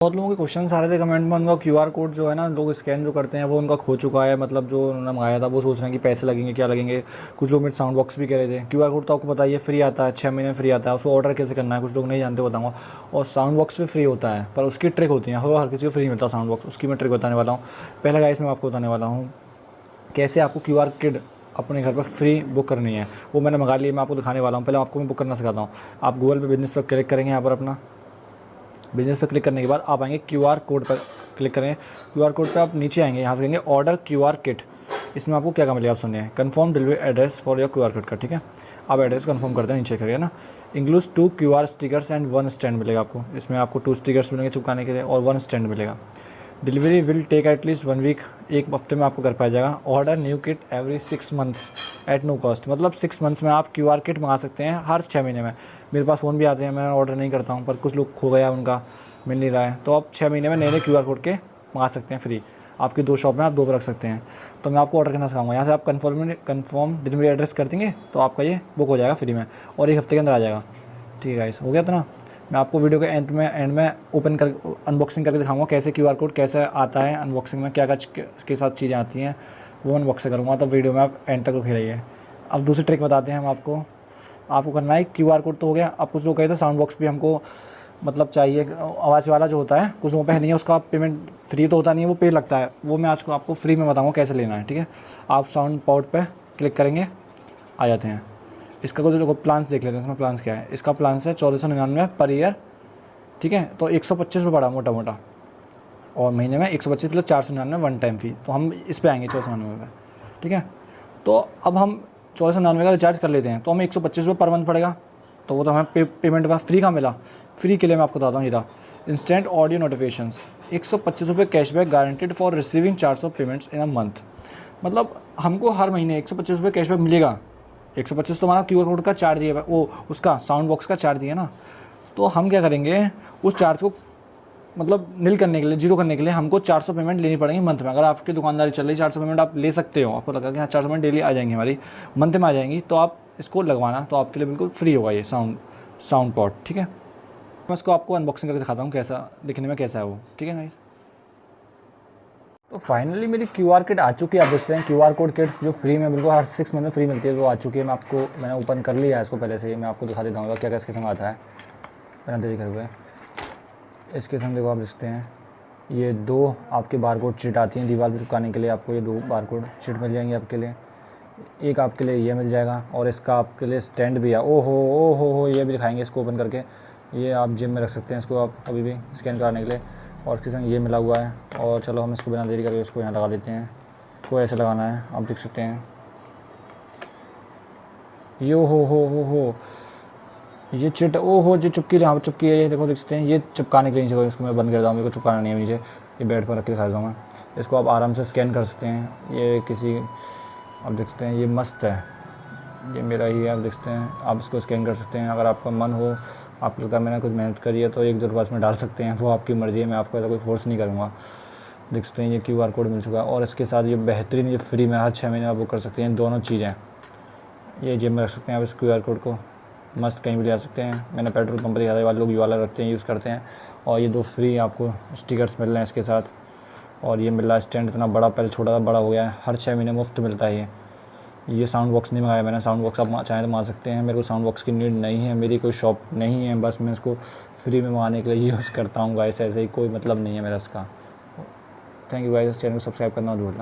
बहुत लोगों के क्वेश्चन आ रहे थे कमेंट में, उनका क्यूआर कोड जो है ना लोग स्कैन जो करते हैं वो उनका खो चुका है, मतलब जो उन्होंने मंगाया था वो सोच रहे हैं कि पैसे लगेंगे क्या लगेंगे। कुछ लोग मेरे साउंड बॉक्स भी कह रहे थे। क्यूआर कोड तो आपको पता ही है फ्री आता है, 6 महीने फ्री आता है। उसको ऑर्डर कैसे करना है कुछ लोग नहीं जानते, बताऊँगा। और साउंड बॉक्स भी फ्री होता है पर उसकी ट्रिक होती है, हर किसी को फ्री मिलता है साउंड बॉक्स, उसकी मैं ट्रिक बताने वाला हूँ। पहला गाइस मैं आपको बताने वाला हूँ कैसे आपको क्यूआर कोड अपने घर पर फ्री बुक करनी है। वो मैंने मंगा लिया, मैं आपको दिखाने वाला हूँ। पहले आपको मैं बुक करना सिखाता हूँ। आप गूगल पे बिजनेस पर क्लिक करेंगे, यहाँ पर अपना बिजनेस पर क्लिक करने के बाद आप आएंगे क्यूआर कोड पर क्लिक करेंगे। क्यूआर कोड पे आप नीचे आएंगे, यहाँ से कहेंगे ऑर्डर क्यूआर किट। इसमें आपको क्या मिलेगा आप सुनिए, confirm delivery address for your QR code का, ठीक है। आप एड्रेस कन्फर्म करते हैं, नीचे करिए ना। Includes 2 QR stickers and 1 stand मिलेगा आपको। इसमें आपको 2 स्टिकर्स मिलेंगे चिपकाने के लिए और 1 स्टैंड मिलेगा। Delivery will take at least 1 week, एक हफ्ते में आपको घर पे आ जाएगा। Order new kit every 6 months at no cost, मतलब 6 मंथ्स में आप क्यूआर किट मंगा सकते हैं हर 6 महीने में। मेरे पास फ़ोन भी आते हैं, मैं ऑर्डर नहीं करता हूँ, पर कुछ लोग खो गया उनका मिल नहीं रहा है, तो आप 6 महीने में नए नए क्यूआर कोड के मंगा सकते हैं फ्री। आपकी 2 शॉप में आप 2 पे रख सकते हैं। तो मैं आपको ऑर्डर करना सिखाऊंगा। यहाँ से आप कन्फर्म डिलीवरी एड्रेस कर देंगे तो आपका ये बुक हो जाएगा फ्री में और 1 हफ्ते के अंदर आ जाएगा। ठीक है गाइस, हो गया था ना। मैं आपको वीडियो के एंड में ओपन कर अनबॉक्सिंग करके दिखाऊंगा कैसे क्यूआर कोड कैसे आता है। अनबॉक्सिंग में क्या क्या इसके साथ चीज़ें आती हैं वो अनबॉक्सिंग करूँगा, तो वीडियो में आप एंड तक रुके रहिए। अब दूसरी ट्रिक बताते हैं हम आपको करना है। क्यूआर कोड तो हो गया। अब कुछ लोग कहे थे साउंड बॉक्स भी हमको मतलब चाहिए, आवाज़ वाला जो होता है कुछ लोगों पे नहीं है, उसका पेमेंट फ्री तो होता नहीं है, वो पे लगता है। वो मैं आज को आपको फ्री में बताऊँगा कैसे लेना है, ठीक है। आप साउंड पॉड पे क्लिक करेंगे, आ जाते हैं। इसका कुछ जो प्लान्स देख लेते हैं, इसमें प्लान्स क्या है। इसका प्लान्स है 1499 पर ईयर, ठीक है। तो 125 रुपये पड़ा मोटा मोटा, और महीने में 125 प्लस 499 वन टाइम फ़ी। तो हम इस पे आएंगे 1499 पे, ठीक है। तो अब हम 1499 का रिचार्ज कर लेते हैं तो हमें 125 रुपये पर मंथ पड़ेगा। तो वो तो हमें पेमेंट फ्री का मिला। फ्री के लिए मैं आपको बताता हूँ, ये था इंस्टेंट ऑडियो नोटिफिकेशंस, 125 रुपये cashback guaranteed for receiving charge of payments in a month. मतलब हमको हर महीने 125 रुपये कैशबैक मिलेगा। 125 तो हमारा क्यूआर कोड का चार्ज ही है, वो उसका साउंड बॉक्स का चार्ज ही है ना। तो हम क्या करेंगे, उस चार्ज को मतलब नील करने के लिए, जीरो करने के लिए हमको 400 पेमेंट लेनी पड़ेंगी मंथ में। अगर आपकी दुकानदारी चल रही 400 पेमेंट आप ले सकते हो, आपको लगा कि हाँ 400 पेमेंट डेली आ जाएंगी हमारी, मंथ में आ जाएंगी, तो आप इसको लगवाना, तो आपके लिए बिल्कुल फ्री होगा ये साउंड पॉड, ठीक है। मैं इसको आपको अनबॉक्सिंग करके दिखाता हूँ कैसा दिखने में कैसा है वो, ठीक है गाइस। तो फाइनली मेरी क्यूआर किट आ चुकी है। आप देखते हैं क्यूआर कोड किट जो फ्री में बिल्कुल हर 6 मंथ में फ्री मिलती है, वो आ चुकी है। मैंने ओपन कर लिया है इसको पहले से ही। मैं आपको दिखा देता हूँ क्या क्या इसके संग आता है बिना देरी करे हुए। इसके संग देखो आप देखते हैं ये 2 आपके बारकोड चिट आती हैं दीवार पर चिपकाने के लिए। आपको ये 2 बारकोड चिट मिल जाएंगी आपके लिए। एक आपके लिए ये मिल जाएगा और इसका आपके लिए स्टैंड भी है। ओ हो ये भी दिखाएंगे इसको ओपन करके। ये आप जिम में रख सकते हैं इसको आप अभी भी स्कैन कराने के लिए। और इसके संग ये मिला हुआ है। और चलो हम इसको बिना देरी करके इसको यहाँ लगा देते हैं। इसको ऐसे लगाना है, आप देख सकते हैं। ये हो ये चिट जो चुपकी यहाँ पर चुपकी है, ये देखो देख सकते हैं। ये चिपकाने के लिए नीचे, इसको मैं बंद कर देता हूँ, मेरे को चिपकाना नहीं है नीचे। ये बेड पर रख के दिखा देता हूँ मैं। इसको आप आराम से स्कैन कर सकते हैं। ये किसी आप देख सकते हैं, ये मस्त है, ये मेरा ही है, आप देख सकते हैं। आप इसको स्कैन कर सकते हैं। अगर आपका मन हो, आपको लगता है मैंने कुछ मेहनत करी है, तो 1-2 रुपये में डाल सकते हैं, वो आपकी मर्ज़ी है। मैं आपको ऐसा कोई फोर्स नहीं करूँगा। देख सकते हैं ये क्यूआर कोड मिल चुका है। और इसके साथ ये बेहतरीन, ये फ्री में हर 6 महीने आप बुक कर सकते हैं। दोनों चीज़ें ये जेब में रख सकते हैं आप इस क्यूआर कोड को, मस्त कहीं भी ले आ सकते हैं। मैंने पेट्रोल पंप पर ज़्यादा वाले लोग ये वाला रखते हैं, यूज़ करते हैं। और ये 2 फ्री आपको स्टिकर्स मिल रहे हैं इसके साथ। और ये मिल रहा है स्टैंड, इतना बड़ा, पहले छोटा था बड़ा हो गया है। हर 6 महीने मुफ्त मिलता है ये साउंड बॉक्स नहीं मंगाया मैंने। साउंड बॉक्स आप चाहें तो मंगा सकते हैं। मेरे को साउंड बॉक्स की नीड नहीं है, मेरी कोई शॉप नहीं है, बस मैं इसको फ्री में मंगाने के लिए यूज़ करता हूँ गाइस। ऐसे ही कोई मतलब नहीं है मेरा इसका। थैंक यू गाइस, चैनल को सब्सक्राइब करना मत भूलना।